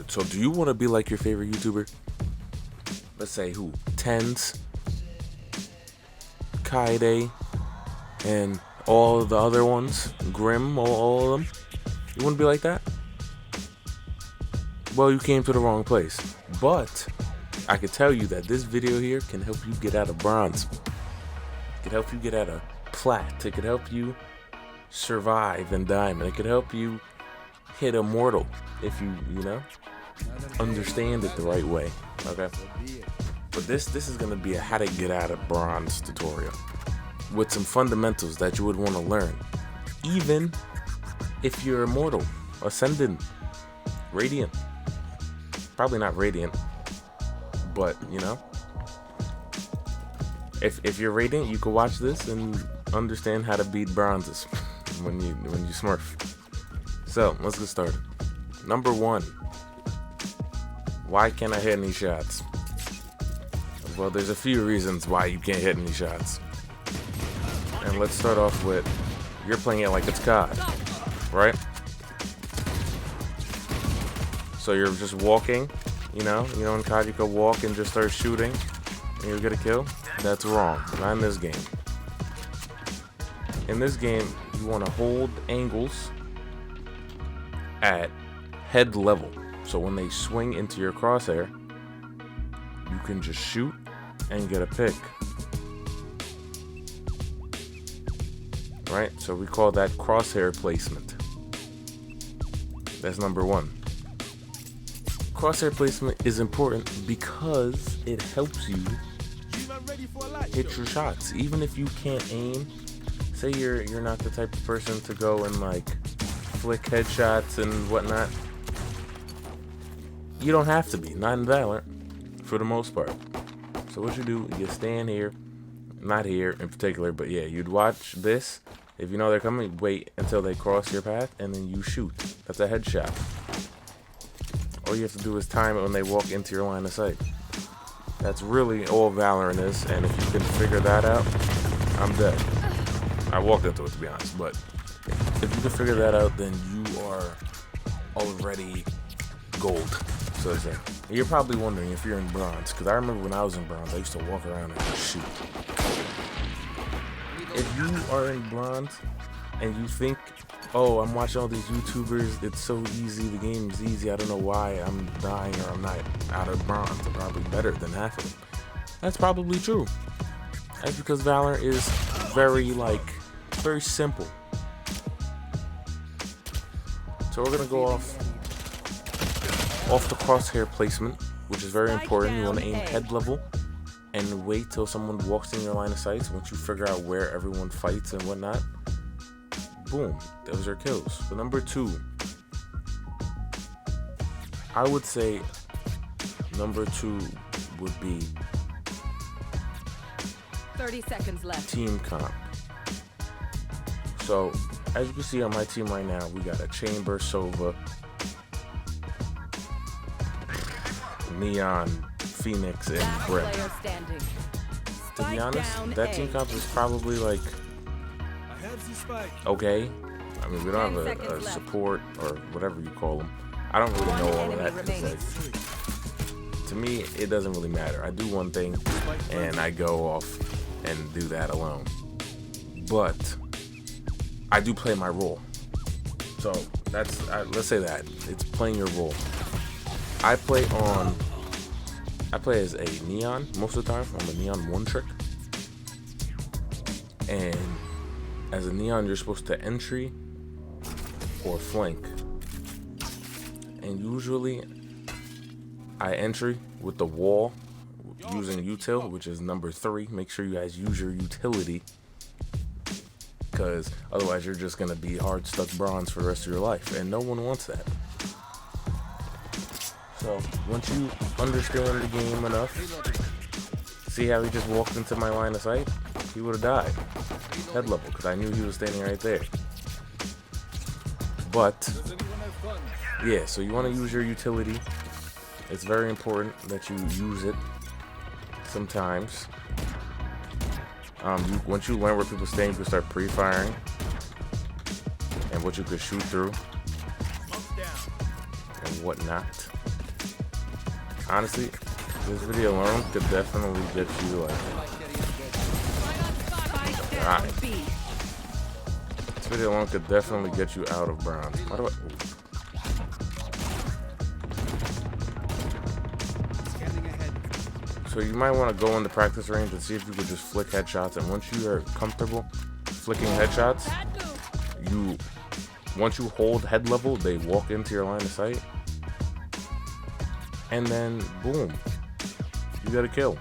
So do you want to be like your favorite YouTuber? Let's say who? Tens, Kaide, and all of the other ones, Grim, all of them. You want to be like that? Well, you came to the wrong place. But I can tell you that this video here can help you get out of bronze. It can help you get out of plat. It could help you survive in diamond. It could help you hit immortal if you understand it the right way. Okay. But this is gonna be a how to get out of bronze tutorial with some fundamentals that you would want to learn, even if you're immortal, ascendant, radiant. Probably not radiant, but if you're radiant, you can watch this and understand how to beat bronzes when you smurf. So let's get started. Number 1, why can't I hit any shots? Well, there's a few reasons why you can't hit any shots. And let's start off with, you're playing it like it's COD, right? So you're just walking, in COD you could walk and just start shooting and you'll get a kill. That's wrong, not in this game. In this game, you want to hold angles at head level. So when they swing into your crosshair, you can just shoot and get a pick. Right? So we call that crosshair placement. That's number 1. Crosshair placement is important because it helps you hit your shots. Even if you can't aim, say you're not the type of person to go and flick headshots and whatnot. You don't have to be, not in Valorant, for the most part. So what you do, you stand here, not here in particular, but yeah, you'd watch this. If you know they're coming, wait until they cross your path, and then you shoot. That's a headshot. All you have to do is time it when they walk into your line of sight. That's really all Valorant is, and if you can figure that out, I'm dead. I walked into it, to be honest, but if you can figure that out, then you are already gold, so to say. You're probably wondering if you're in bronze, because I remember when I was in bronze, I used to walk around and just shoot. If you are in bronze and you think, oh, I'm watching all these YouTubers, it's so easy, the game's easy, I don't know why I'm dying or I'm not out of bronze, I'm probably better than half of them. That's probably true. That's because Valorant is very simple. So we're gonna go off the crosshair placement, which is very important. You want to aim head level and wait till someone walks in your line of sight. So once you figure out where everyone fights and whatnot, boom, those are kills. But number 2, I would say number 2 would be 30 seconds left. Team comp. So as you can see on my team right now, we got a Chamber, Sova, Neon, Phoenix, and Grim. To be honest, that team comp is probably okay. I mean, we don't have a support or whatever you call them. I don't really know all of that. To me, it doesn't really matter. I do one thing and I go off and do that alone. But I do play my role. So that's let's say that it's playing your role. I play as a Neon most of the time. I'm a Neon 1 trick. And as a Neon, you're supposed to entry or flank. And usually I entry with the wall using util, which is number 3. Make sure you guys use your utility, because otherwise you're just gonna be hard stuck bronze for the rest of your life, and no one wants that. So once you understand the game enough, see how he just walked into my line of sight? He would have died head level because I knew he was standing right there. But yeah, so you want to use your utility. It's very important that you use it sometimes. Once you learn where people stand, you can start pre-firing and what you could shoot through and whatnot. honestly, this video alone could definitely get you like. Alright. This video alone could definitely get you out of bronze. Why do I? So you might want to go in the practice range and see if you could just flick headshots. And once you are comfortable flicking headshots, once you hold head level, they walk into your line of sight. And then, boom, you got a kill.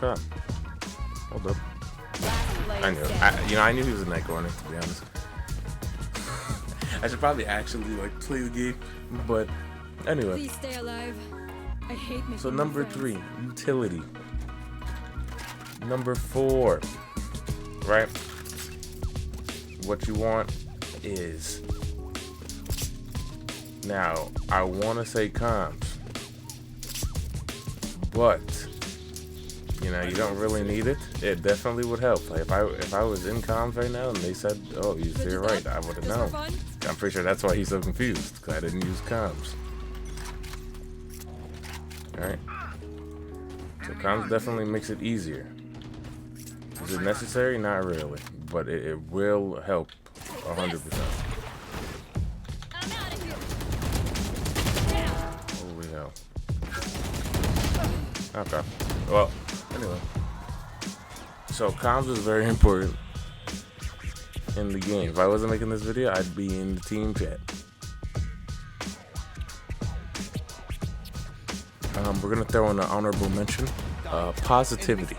Okay. Hold up. I knew it. I knew he was in that corner, to be honest. I should probably actually like play the game, but anyway. Please stay alive. I hate making So number 3, utility. Number 4, right? What you want is, now I want to say comms, but you know, you don't really need it. It definitely would help. Like if I was in comms right now and they said, "Oh, you're right," I would have known. I'm pretty sure that's why he's so confused, because I didn't use comms. Alright. So comms definitely makes it easier. Is it necessary? Not really. But it will help 100%. Holy hell. Okay. Well, anyway. So comms is very important in the game. If I wasn't making this video, I'd be in the team chat. We're gonna throw in an honorable mention. Positivity.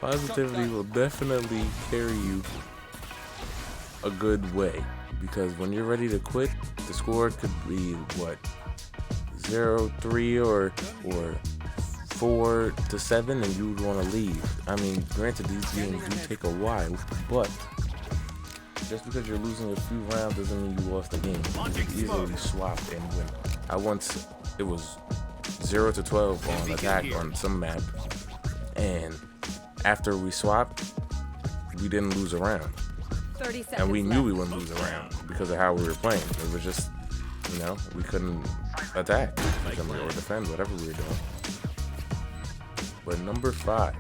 Positivity will definitely carry you a good way, because when you're ready to quit, the score could be what, 0-3 or 4-7, and you would want to leave. I mean, granted, these games do take a while, but just because you're losing a few rounds doesn't mean you lost the game. You can easily swap and win. It was 0-12 on attack on some map, and after we swapped, we didn't lose a round. 30 seconds And we knew we left. wouldn't lose a round because of how we were playing. It was just, you know, we couldn't attack or defend, whatever we were doing. But number 5,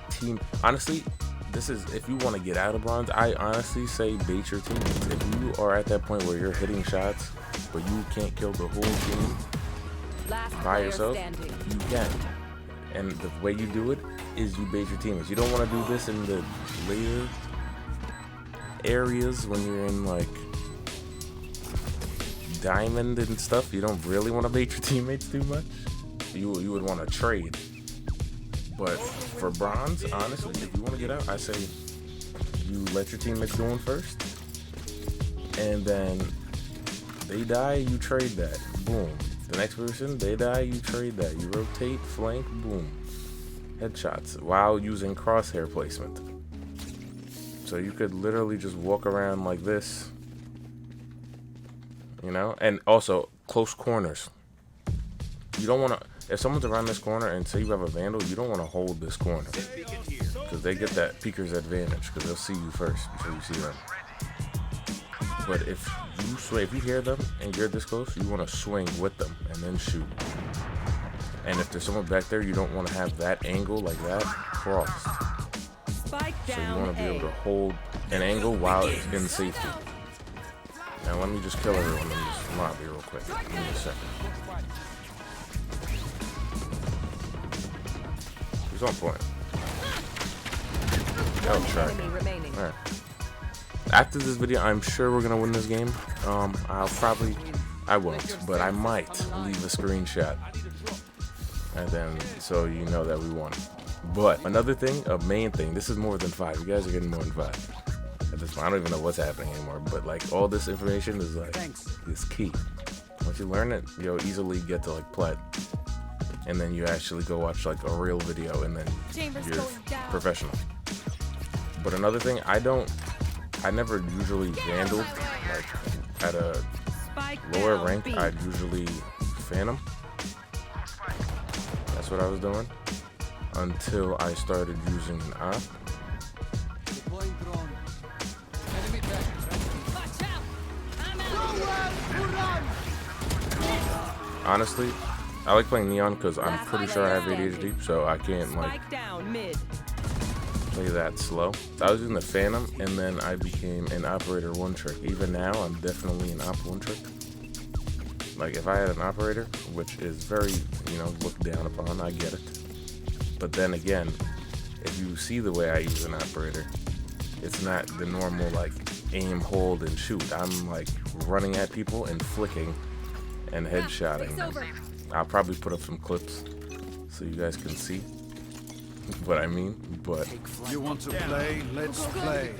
team. Honestly, this is, if you want to get out of bronze, I honestly say bait your teammates. If you are at that point where you're hitting shots, but you can't kill the whole team by yourself, you can. And the way you do it is you bait your teammates. You don't want to do this in the later areas when you're in like diamond and stuff. You don't really want to bait your teammates too much. You would want to trade. But for bronze, honestly, if you want to get out, I say you let your teammates go in first, and then they die, you trade that. Boom. The next person, they die, you trade that. You rotate, flank, boom. Headshots while using crosshair placement. So you could literally just walk around like this, you know? And also, close corners. You don't want to, if someone's around this corner and say you have a vandal, you don't want to hold this corner, because they get that peeker's advantage, because they'll see you first before you see them. But if you hear them and you're this close, you want to swing with them and then shoot. And if there's someone back there, you don't want to have that angle like that crossed. So you want to be able to hold an angle while it's in safety. Now let me just kill everyone in this lobby real quick. Give me a second. Who's on point? Oh, try. Alright. After this video, I'm sure we're gonna win this game. I won't, but I might leave a screenshot, and then so you know that we won. But another thing, a main thing, this is more than 5. You guys are getting more than 5 at this point. I don't even know what's happening anymore, but like all this information is like is key. Once you learn it, you'll easily get to like plat, and then you actually go watch like a real video, and then you're professional. But another thing, I never usually vandaled, like at a lower rank. I'd usually phantom. That's what I was doing until I started using an op. Deploying drone. Enemy package. Watch out! I'm out. Honestly, I like playing Neon because I'm pretty sure I have ADHD, so I can't like Spike down mid. play that slow. So I was using the Phantom, and then I became an operator one trick. Even now, I'm definitely an op one trick. Like if I had an operator, which is very, looked down upon, I get it. But then again, if you see the way I use an operator, it's not the normal like aim, hold, and shoot. I'm like running at people and flicking and headshotting them. I'll probably put up some clips so you guys can see what I mean, but You want to play? Let's play.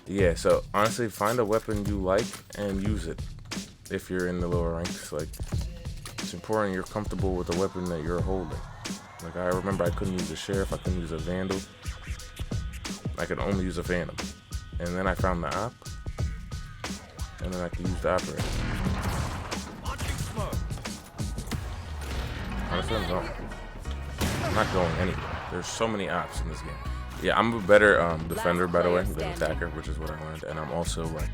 yeah, so honestly, find a weapon you like and use it if you're in the lower ranks. Like, it's important you're comfortable with the weapon that you're holding. Like, I remember I couldn't use a Sheriff, I couldn't use a Vandal. I could only use a Phantom. And then I found the op, and then I could use the operator. Honestly, I'm not going anywhere. There's so many ops in this game. Yeah, I'm a better defender, by the way, than attacker, which is what I learned. And I'm also, like,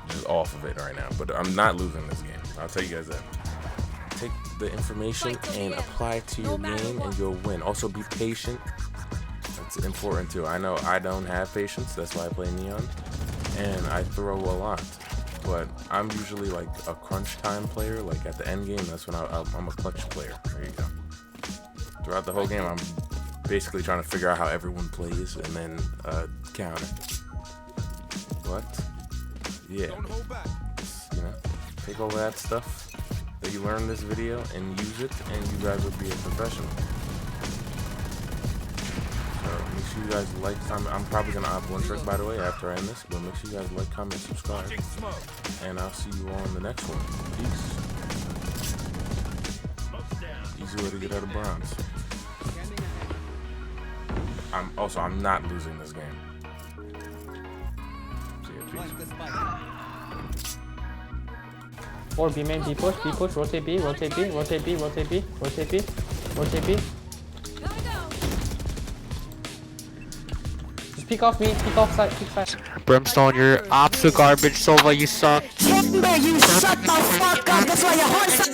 just off of it right now. But I'm not losing this game. I'll tell you guys that. Take the information and apply it to your game, and you'll win. Also, be patient. That's important, too. I know I don't have patience. That's why I play Neon. And I throw a lot. But I'm usually, like, a crunch time player. Like, at the end game, that's when I'm a clutch player. There you go. Throughout the whole game, I'm basically trying to figure out how everyone plays and then counter. What? Yeah. Take all that stuff that you learned in this video and use it, and you guys will be a professional. So make sure you guys like, comment. I'm probably gonna op one trick, by the way, after I end this, but make sure you guys like, comment, subscribe, and I'll see you all in the next one. Peace. Easy way to get out of bronze. I'm not losing this game. See ya, peace. Or B main, B push, rotate B, rotate B, rotate B, rotate B, rotate B, rotate B. Just peek off me, peek off side, peek side. Brimstone, your ops are garbage. Sova, you suck. Timber, you shut the fuck up. That's why your heart's